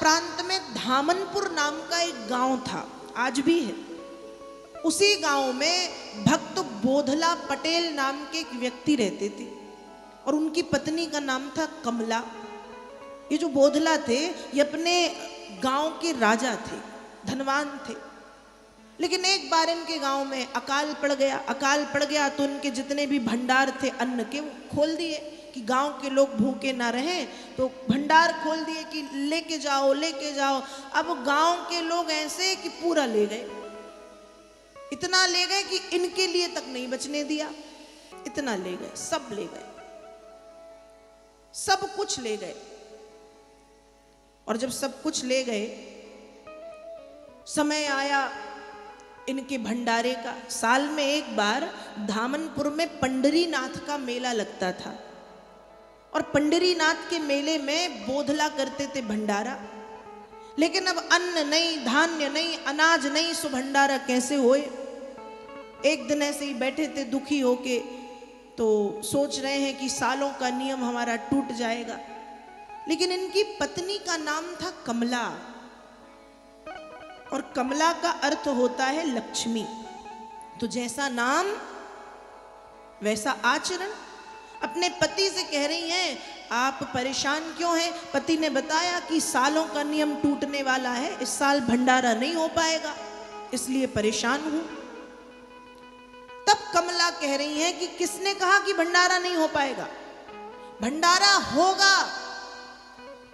प्रांत में धामनपुर नाम का एक गांव था, आज भी है। उसी गांव में भक्त बोधला पटेल नाम के एक व्यक्ति रहते थे और उनकी पत्नी का नाम था कमला। ये जो बोधला थे ये अपने गांव के राजा थे, धनवान थे। लेकिन एक बार इनके गांव में अकाल पड़ गया। अकाल पड़ गया तो उनके जितने भी भंडार थे अन्न के, वो खोल दिए कि गांव के लोग भूखे ना रहें, तो भंडार खोल दिए कि लेके जाओ लेके जाओ। अब गांव के लोग ऐसे कि पूरा ले गए, इतना ले गए कि इनके लिए तक नहीं बचने दिया। इतना ले गए, सब ले गए, सब कुछ ले गए। और जब सब कुछ ले गए, समय आया इनके भंडारे का। साल में एक बार धामनपुर में पंडरीनाथ का मेला लगता था और पंडरीनाथ के मेले में बोधला करते थे भंडारा। लेकिन अब अन्न नहीं, धान्य नहीं, अनाज नहीं, सो भंडारा कैसे होए। एक दिन ऐसे ही बैठे थे दुखी होके, तो सोच रहे हैं कि सालों का नियम हमारा टूट जाएगा। लेकिन इनकी पत्नी का नाम था कमला, और कमला का अर्थ होता है लक्ष्मी। तो जैसा नाम वैसा आचरण। अपने पति से कह रही हैं, आप परेशान क्यों हैं? पति ने बताया कि सालों का नियम टूटने वाला है, इस साल भंडारा नहीं हो पाएगा, इसलिए परेशान हूं। तब कमला कह रही हैं कि किसने कहा कि भंडारा नहीं हो पाएगा? भंडारा होगा,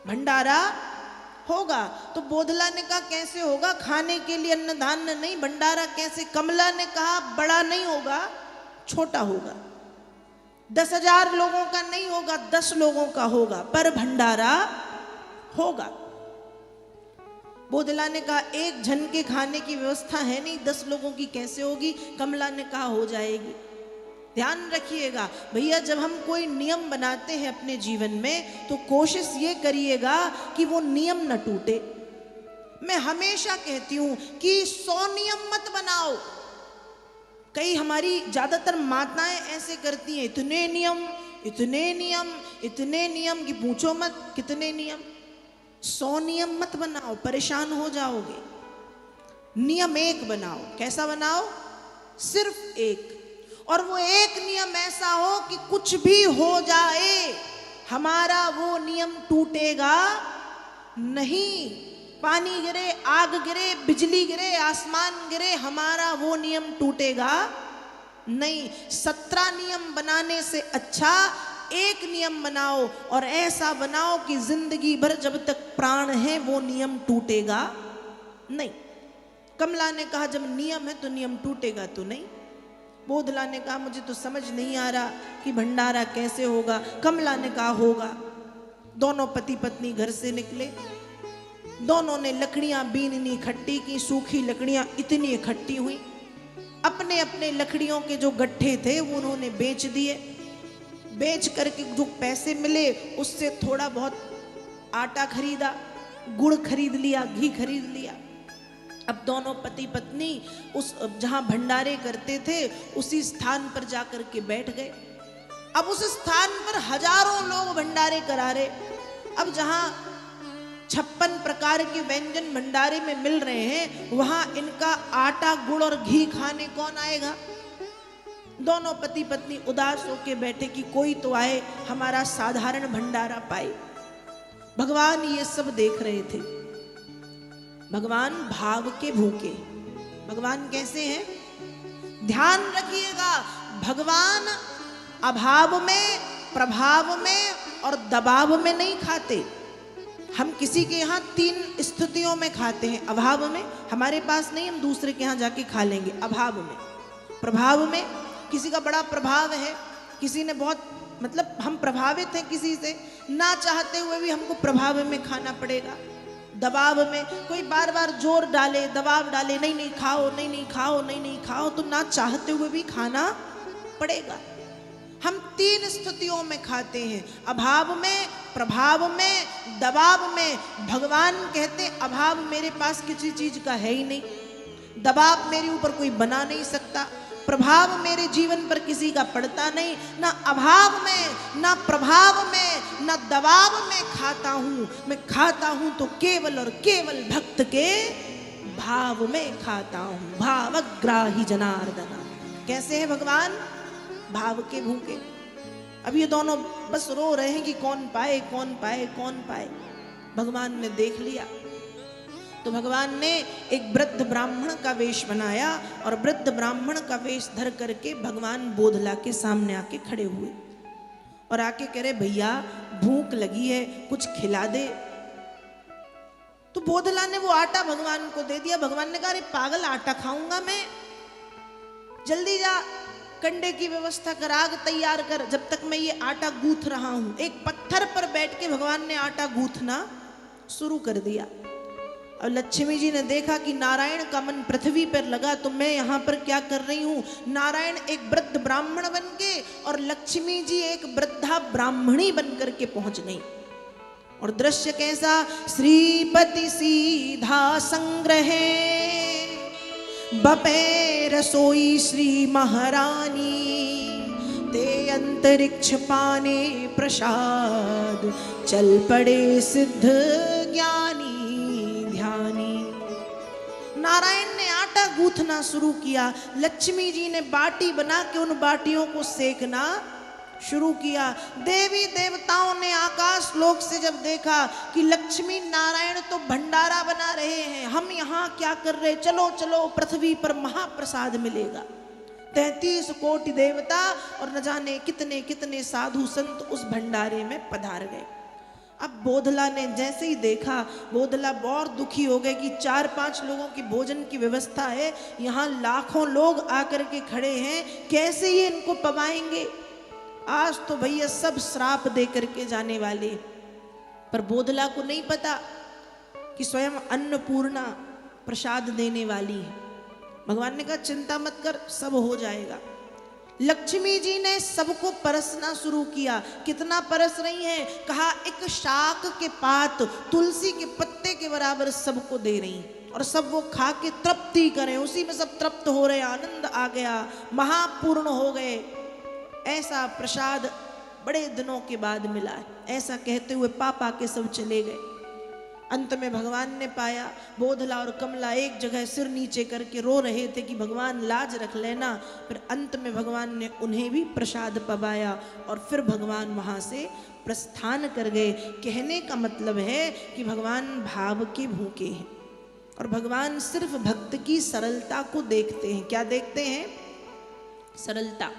भंडारा होगा। तो बोधला ने कहा कैसे होगा? खाने के लिए अन्न धान्य नहीं, भंडारा कैसे? कमला ने कहा बड़ा नहीं होगा, छोटा होगा। 10,000 लोगों का नहीं होगा, 10 लोगों का होगा, पर भंडारा होगा। बोधला ने कहा एक जन के खाने की व्यवस्था है नहीं, 10 लोगों की कैसे होगी? कमला ने कहा हो जाएगी। ध्यान रखिएगा भैया, जब हम कोई नियम बनाते हैं अपने जीवन में तो कोशिश ये करिएगा कि वो नियम न टूटे। मैं हमेशा कहती हूं कि 100 नियम मत बनाओ। कई हमारी ज्यादातर माताएं ऐसे करती हैं, इतने नियम इतने नियम इतने नियम कि पूछो मत कितने नियम। 100 नियम मत बनाओ, परेशान हो जाओगे। नियम एक बनाओ। कैसा बनाओ? सिर्फ एक। और वो एक नियम ऐसा हो कि कुछ भी हो जाए हमारा वो नियम टूटेगा नहीं। पानी गिरे, आग गिरे, बिजली गिरे, आसमान गिरे, हमारा वो नियम टूटेगा नहीं। 17 नियम बनाने से अच्छा एक नियम बनाओ, और ऐसा बनाओ कि जिंदगी भर जब तक प्राण है वो नियम टूटेगा नहीं। कमला ने कहा जब नियम है तो नियम टूटेगा तो नहीं। बोधला ने कहा मुझे तो समझ नहीं आ रहा कि भंडारा कैसे होगा। कमला ने कहा होगा। दोनों पति पत्नी घर से निकले, दोनों ने लकड़ियां बीननी इकट्ठी की। सूखी लकड़ियां इतनी इकट्ठी हुई, अपने अपने लकड़ियों के जो गट्ठे थे वो उन्होंने बेच दिए। बेच करके जो पैसे मिले उससे थोड़ा बहुत आटा खरीदा, गुड़ खरीद लिया, घी खरीद लिया। अब दोनों पति पत्नी उस जहां भंडारे करते थे उसी स्थान पर जाकर के बैठ गए। अब उस स्थान पर हजारों लोग भंडारे करा रहे। अब जहां 56 प्रकार के व्यंजन भंडारे में मिल रहे हैं, वहां इनका आटा गुड़ और घी खाने कौन आएगा? दोनों पति पत्नी उदास होके बैठे कि कोई तो आए, हमारा साधारण भंडारा पाए। भगवान ये सब देख रहे थे। भगवान भाव के भूखे। भगवान कैसे हैं? ध्यान रखिएगा, भगवान अभाव में, प्रभाव में और दबाव में नहीं खाते। हम किसी के यहाँ 3 स्थितियों में खाते हैं। अभाव में, हमारे पास नहीं, हम दूसरे के यहाँ जाके खा लेंगे। अभाव में। प्रभाव में, किसी का बड़ा प्रभाव है, किसी ने बहुत मतलब हम प्रभावित हैं किसी से, ना चाहते हुए भी हमको प्रभाव में खाना पड़ेगा। दबाव में, कोई बार बार जोर डाले, दबाव डाले, नहीं नहीं खाओ, नहीं नहीं खाओ, नहीं नहीं खाओ, तो ना चाहते हुए भी खाना पड़ेगा। हम 3 स्थितियों में खाते हैं, अभाव में, प्रभाव में, दबाव में। भगवान कहते अभाव मेरे पास किसी चीज का है ही नहीं, दबाव मेरे ऊपर कोई बना नहीं सकता, प्रभाव मेरे जीवन पर किसी का पड़ता नहीं, ना अभाव में, ना प्रभाव में, ना दबाव में खाता हूं। मैं खाता हूं तो केवल और केवल भक्त के भाव में खाता हूं। भावग्राही जनार्दना। कैसे है भगवान? भाव के भूखे। अब ये दोनों बस रो रहे हैं कि कौन पाए, कौन पाए, कौन पाए। भगवान ने देख लिया तो भगवान ने एक वृद्ध ब्राह्मण का वेश बनाया और वृद्ध ब्राह्मण का वेश धर करके भगवान बोधला के सामने आके खड़े हुए और आके कह रहे, भैया भूख लगी है, कुछ खिला दे। तो बोधला ने वो आटा भगवान को दे दिया। भगवान ने कहा, अरे पागल, आटा खाऊंगा मैं? जल्दी जा, कंडे की व्यवस्था कर, आग तैयार कर, जब तक मैं ये आटा गूंथ रहा हूं। एक पत्थर पर बैठ के भगवान ने आटा गूंथना शुरू कर दिया। और लक्ष्मी जी ने देखा कि नारायण का मन पृथ्वी पर लगा, तो मैं यहाँ पर क्या कर रही हूँ? नारायण एक वृद्ध ब्राह्मण बन के और लक्ष्मी जी एक वृद्धा ब्राह्मणी बन करके पहुंच गई। और दृश्य कैसा? श्रीपति सीधा संग्रहे बपे रसोई श्री महारानी, ते अंतरिक्ष पाने प्रसाद, चल पड़े सिद्ध ज्ञानी ध्यानी। नारायण ने आटा गूंथना शुरू किया, लक्ष्मी जी ने बाटी बना के उन बाटियों को सेकना शुरू किया। देवी देवताओं ने आकाश लोक से जब देखा कि लक्ष्मी नारायण तो भंडारा बना रहे हैं, हम यहाँ क्या कर रहे, चलो चलो पृथ्वी पर महाप्रसाद मिलेगा। 33 कोटि देवता और न जाने कितने कितने साधु संत उस भंडारे में पधार गए। अब बोधला ने जैसे ही देखा, बोधला बहुत दुखी हो गए कि 4-5 लोगों की भोजन की व्यवस्था है, यहाँ लाखों लोग आकर के खड़े हैं, कैसे ये इनको पवाएंगे? आज तो भैया सब श्राप दे करके जाने वाले। पर बोधला को नहीं पता कि स्वयं अन्नपूर्णा प्रसाद देने वाली है। भगवान ने कहा, चिंता मत कर, सब हो जाएगा। लक्ष्मी जी ने सबको परसना शुरू किया। कितना परस रही हैं? कहा, एक शाक के पात, तुलसी के पत्ते के बराबर सबको दे रही हैं और सब वो खा के तृप्ति करें, उसी में सब तृप्त हो रहे, आनंद आ गया, महापूर्ण हो गए। ऐसा प्रसाद बड़े दिनों के बाद मिला है। ऐसा कहते हुए पापा के सब चले गए। अंत में भगवान ने पाया, बोधला और कमला एक जगह सिर नीचे करके रो रहे थे कि भगवान लाज रख लेना। फिर अंत में भगवान ने उन्हें भी प्रसाद पवाया और फिर भगवान वहाँ से प्रस्थान कर गए। कहने का मतलब है कि भगवान भाव के भूखे हैं और भगवान सिर्फ भक्त की सरलता को देखते हैं। क्या देखते हैं? सरलता।